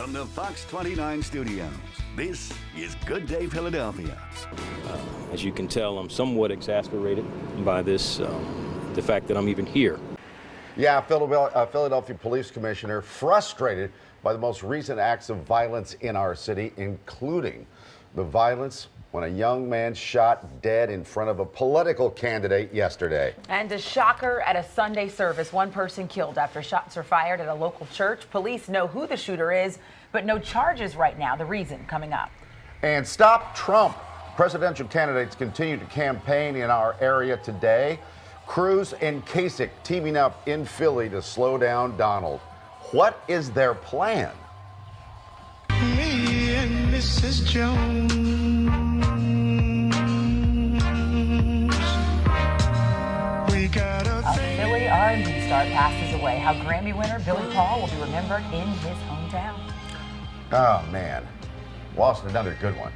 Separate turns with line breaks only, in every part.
From the Fox 29 studios, this is Good Day Philadelphia.
As you can tell, I'm somewhat exasperated by this, the fact that I'm even here.
Yeah, Philadelphia Police Commissioner frustrated by the most recent acts of violence in our city, including the violence when a young man shot dead in front of a political candidate yesterday.
And a shocker at a Sunday service. One person killed after shots were fired at a local church. Police know who the shooter is, but no charges right now. The reason coming up.
And stop Trump. Presidential candidates continue to campaign in our area today. Cruz and Kasich teaming up in Philly to slow down Donald. What is their plan?
Me and Mrs. Jones. We got a
Philly R&B star passes away. How Grammy winner Billy Paul will be remembered in his hometown.
Oh, man. Lost another good one.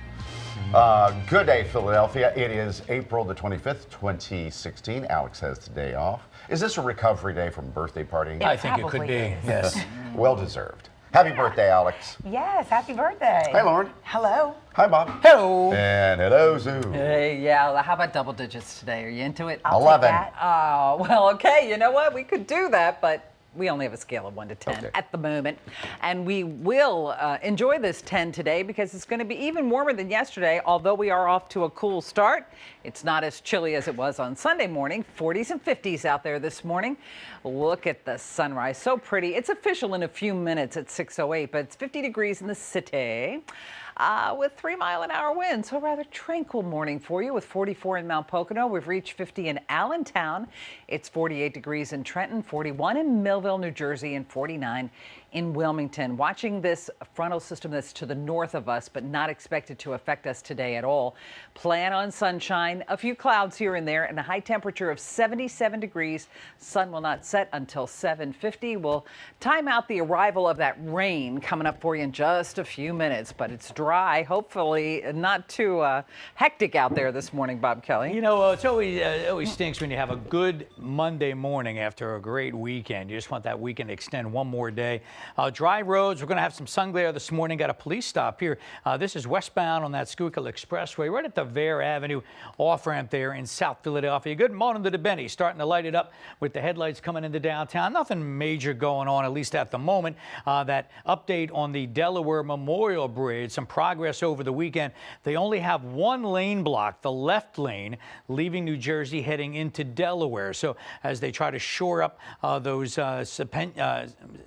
Good day, Philadelphia. It is April the 25th, 2016. Alex has today off. Is this a recovery day from birthday partying?
I think it could be,
is.
yes.
Well deserved. Happy birthday, Alex.
Yes, happy birthday.
Hey, Lauren.
Hello.
Hi, Bob.
Hello.
And hello, Zoo.
Hey, yeah, how about double digits today? Are you into it?
I'll
11.
take that.
Oh, well, okay, you know what? We could do that, but we only have a scale of 1 to 10
Okay.
at the moment. And we will enjoy this 10 today because it's going to be even warmer than yesterday, although we are off to a cool start. It's not as chilly as it was on Sunday morning. 40s and 50s out there this morning. Look at the sunrise. So pretty. It's official in a few minutes at 6:08, but it's 50 degrees in the city. With 3-mile-an-hour winds. So a rather tranquil morning for you with 44 in Mount Pocono. We've reached 50 in Allentown. It's 48 degrees in Trenton, 41 in Millville, New Jersey, and 49 in Wilmington. Watching this frontal system that's to the north of us, but not expected to affect us today at all. Plan on sunshine, a few clouds here and there, and a high temperature of 77 degrees. Sun will not set until 7:50. We'll time out the arrival of that rain coming up for you in just a few minutes, but it's dry. Hopefully not too hectic out there this morning, Bob Kelly.
You know, it's always stinks when you have a good Monday morning after a great weekend. You just want that weekend to extend one more day. Dry roads. We're going to have some sun glare this morning. Got a police stop here. This is westbound on that Schuylkill Expressway, right at the Vare Avenue off-ramp there in South Philadelphia. Good morning to the Benny. Starting to light it up with the headlights coming into downtown. Nothing major going on, at least at the moment. That update on the Delaware Memorial Bridge. Some progress over the weekend. They only have one lane blocked, the left lane, leaving New Jersey heading into Delaware. So as they try to shore up those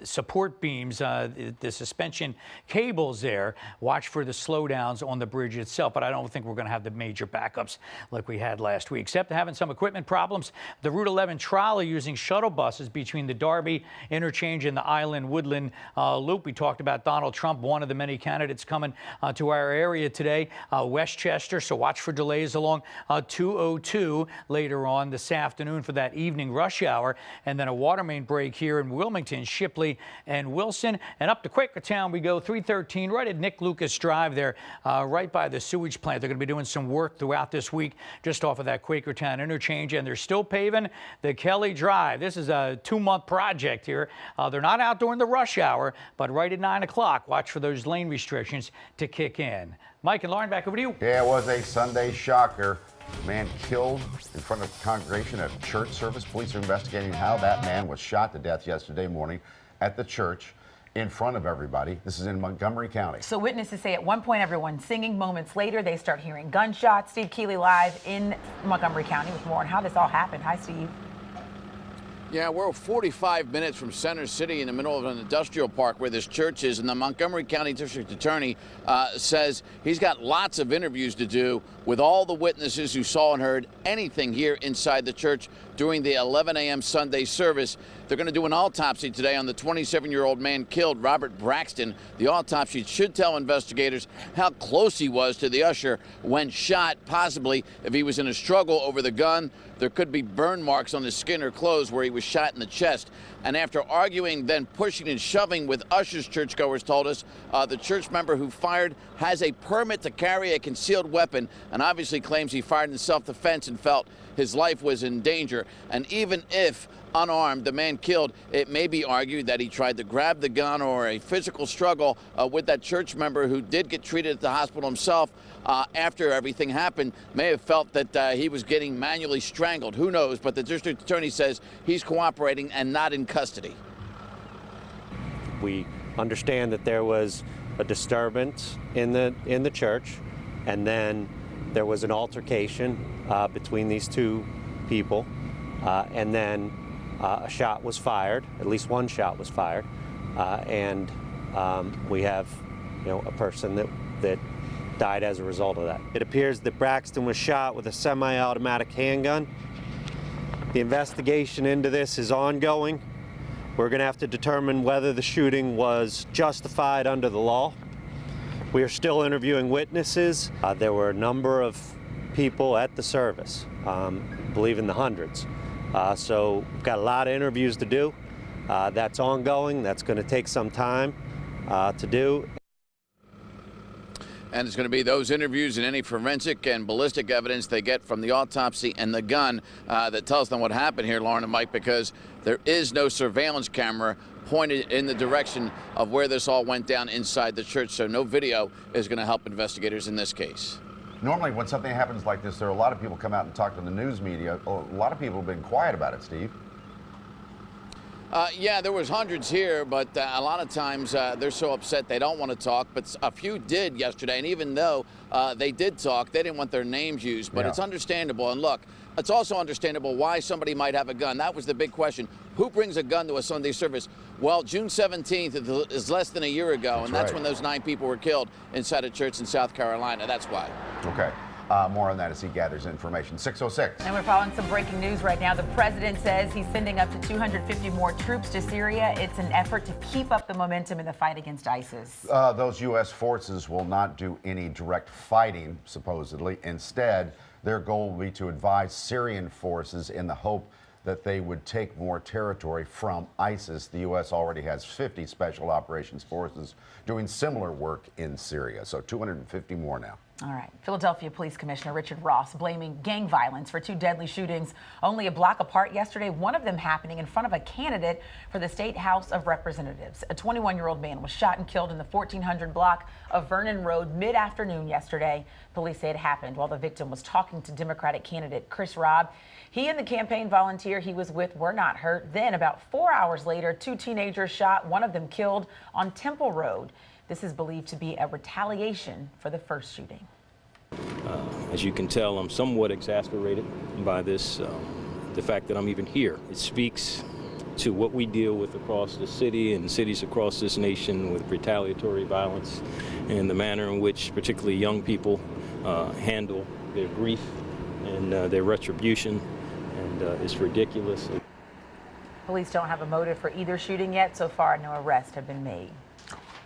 support beams, the suspension cables there, watch for the slowdowns on the bridge itself. But I don't think we're going to have the major backups like we had last week. Except having some equipment problems. The Route 11 trolley using shuttle buses between the Darby interchange and the Island Woodland loop. We talked about Donald Trump, one of the many candidates coming to our area today, Westchester. So watch for delays along 202 later on this afternoon for that evening rush hour. And then a water main break here in Wilmington, Shipley and Wilson. And up to Quakertown we go, 313, right at Nick Lucas Drive there, right by the sewage plant. They're going to be doing some work throughout this week just off of that Quakertown interchange. And they're still paving the Kelly Drive. This is a 2-month project here. They're not out during the rush hour, but right at 9 o'clock, watch for those lane restrictions to kick in. Mike and Lauren, back over to you.
Yeah, it was a Sunday shocker. Man killed in front of the congregation at a church service. Police are investigating how that man was shot to death yesterday morning at the church in front of everybody. This is in Montgomery County.
So witnesses say at one point everyone's singing. Moments later, they start hearing gunshots. Steve Keeley live in Montgomery County with more on how this all happened. Hi, Steve.
Yeah, we're 45 minutes from Center City in the middle of an industrial park where this church is, and the Montgomery County District Attorney says he's got lots of interviews to do with all the witnesses who saw and heard anything here inside the church during the 11 a.m. Sunday service. They're going to do an autopsy today on the 27-year-old man killed, Robert Braxton. The autopsy should tell investigators how close he was to the usher when shot, possibly if he was in a struggle over the gun. There could be burn marks on his skin or clothes where he was shot in the chest. And after arguing, then pushing and shoving with ushers, churchgoers told us, the church member who fired has a permit to carry a concealed weapon and obviously claims he fired in self-defense and felt his life was in danger. And even if unarmed. The man killed, it may be argued that he tried to grab the gun or a physical struggle with that church member who did get treated at the hospital himself after everything happened, may have felt that he was getting manually strangled. Who knows? But the district attorney says he's cooperating and not in custody.
We understand that there was a disturbance in the church, and then there was an altercation between these two people, and then a shot was fired. At least one shot was fired, and we have, a person that died as a result of that. It appears that Braxton was shot with a semi-automatic handgun. The investigation into this is ongoing. We're going to have to determine whether the shooting was justified under the law. We are still interviewing witnesses. There were a number of people at the service, I believe in the hundreds. So we've got a lot of interviews to do. That's ongoing. That's going to take some time to do.
And it's going to be those interviews and any forensic and ballistic evidence they get from the autopsy and the gun that tells them what happened here, Lauren and Mike, because there is no surveillance camera pointed in the direction of where this all went down inside the church, so no video is going to help investigators in this case.
Normally, when something happens like this, there are a lot of people come out and talk to the news media. A lot of people have been quiet about it, Steve.
Yeah, there was hundreds here, but a lot of times they're so upset they don't want to talk. But a few did yesterday, and even though they did talk, they didn't want their names used. But it's understandable. And look, it's also understandable why somebody might have a gun. That was the big question. Who brings a gun to a Sunday service? Well, June 17th is less than a year ago, and that's when those 9 people were killed inside a church in South Carolina. That's why.
Okay. More on that as he gathers information. 6:06.
And we're following some breaking news right now. The president says he's sending up to 250 more troops to Syria. It's an effort to keep up the momentum in the fight against ISIS.
Those U.S. forces will not do any direct fighting, supposedly. Instead, their goal will be to advise Syrian forces in the hope that they would take more territory from ISIS. The U.S. already has 50 special operations forces doing similar work in Syria, so 250 more now.
All right. Philadelphia Police Commissioner Richard Ross blaming gang violence for 2 deadly shootings only a block apart yesterday, one of them happening in front of a candidate for the State House of Representatives. A 21-year-old man was shot and killed in the 1400 block of Vernon Road mid-afternoon yesterday. Police say it happened while the victim was talking to Democratic candidate Chris Robb. He and the campaign volunteer he was with were not hurt. Then about 4 hours later, 2 teenagers shot, one of them killed on Temple Road. This is believed to be a retaliation for the first shooting.
As you can tell, I'm somewhat exasperated by this, the fact that I'm even here. It speaks to what we deal with across the city and cities across this nation with retaliatory violence and the manner in which particularly young people handle their grief and their retribution, and it's ridiculous.
Police don't have a motive for either shooting yet. So far, no arrests have been made.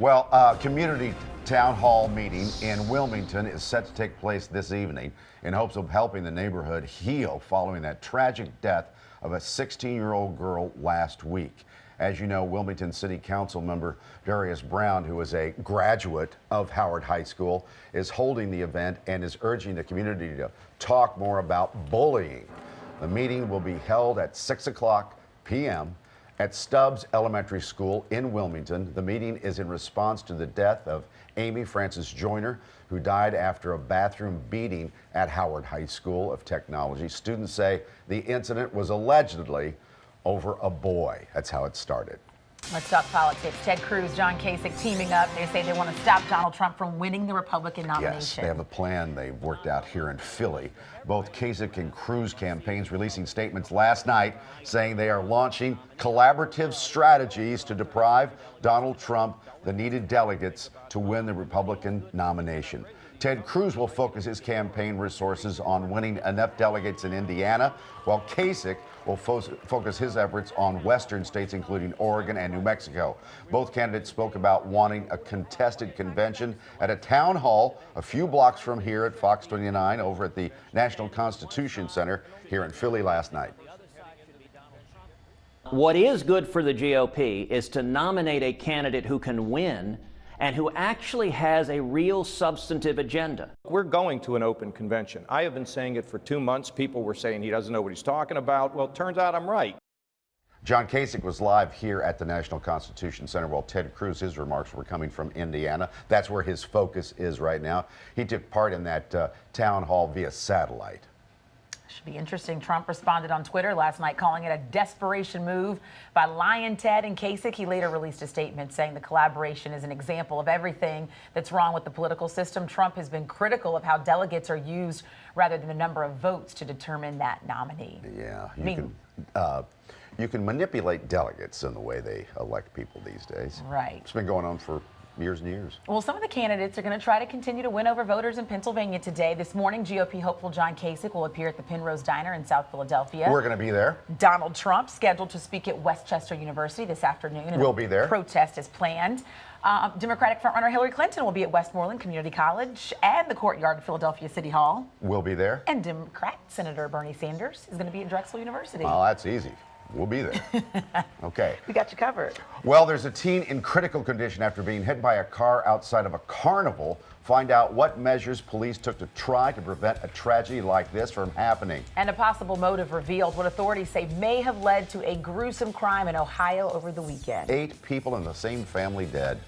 Well, community town hall meeting in Wilmington is set to take place this evening in hopes of helping the neighborhood heal following that tragic death of a 16-year-old girl last week. As you know, Wilmington City Council member Darius Brown, who is a graduate of Howard High School, is holding the event and is urging the community to talk more about bullying. The meeting will be held at 6 o'clock p.m. at Stubbs Elementary School in Wilmington. The meeting is in response to the death of Amy Frances Joyner, who died after a bathroom beating at Howard High School of Technology. Students say the incident was allegedly over a boy. That's how it started.
Let's talk politics. Ted Cruz, John Kasich teaming up. They say they want to stop Donald Trump from winning the Republican nomination.
Yes, they have a plan they've worked out here in Philly. Both Kasich and Cruz campaigns releasing statements last night saying they are launching collaborative strategies to deprive Donald Trump the needed delegates to win the Republican nomination. Ted Cruz will focus his campaign resources on winning enough delegates in Indiana, while Kasich will focus his efforts on western states, including Oregon and New Mexico. Both candidates spoke about wanting a contested convention at a town hall a few blocks from here at Fox 29 over at the National Constitution Center here in Philly last night.
What is good for the GOP is to nominate a candidate who can win and who actually has a real substantive agenda.
We're going to an open convention. I have been saying it for 2 months. People were saying he doesn't know what he's talking about. Well, it turns out I'm right.
John Kasich was live here at the National Constitution Center while Ted Cruz, his remarks were coming from Indiana. That's where his focus is right now. He took part in that town hall via satellite.
Should be interesting. Trump responded on Twitter last night, calling it a desperation move by Lyin' Ted and Kasich. He later released a statement saying the collaboration is an example of everything that's wrong with the political system. Trump has been critical of how delegates are used rather than the number of votes to determine that nominee.
Yeah, you can manipulate delegates in the way they elect people these days.
Right.
It's been going on for years and years.
Well, some of the candidates are going to try to continue to win over voters in Pennsylvania today. This morning, GOP hopeful John Kasich will appear at the Penrose Diner in South Philadelphia.
We're going to be there.
Donald Trump scheduled to speak at Westchester University this afternoon.
We'll be there.
Protest is planned. Democratic frontrunner Hillary Clinton will be at Westmoreland Community College and the courtyard of Philadelphia City Hall.
We'll be there.
And Democrat Senator Bernie Sanders is going to be at Drexel University.
Oh, that's easy. We'll be there. Okay.
We got you covered.
Well, there's a teen in critical condition after being hit by a car outside of a carnival. Find out what measures police took to try to prevent a tragedy like this from happening.
And a possible motive revealed, what authorities say may have led to a gruesome crime in Ohio over the weekend.
8 people in the same family dead.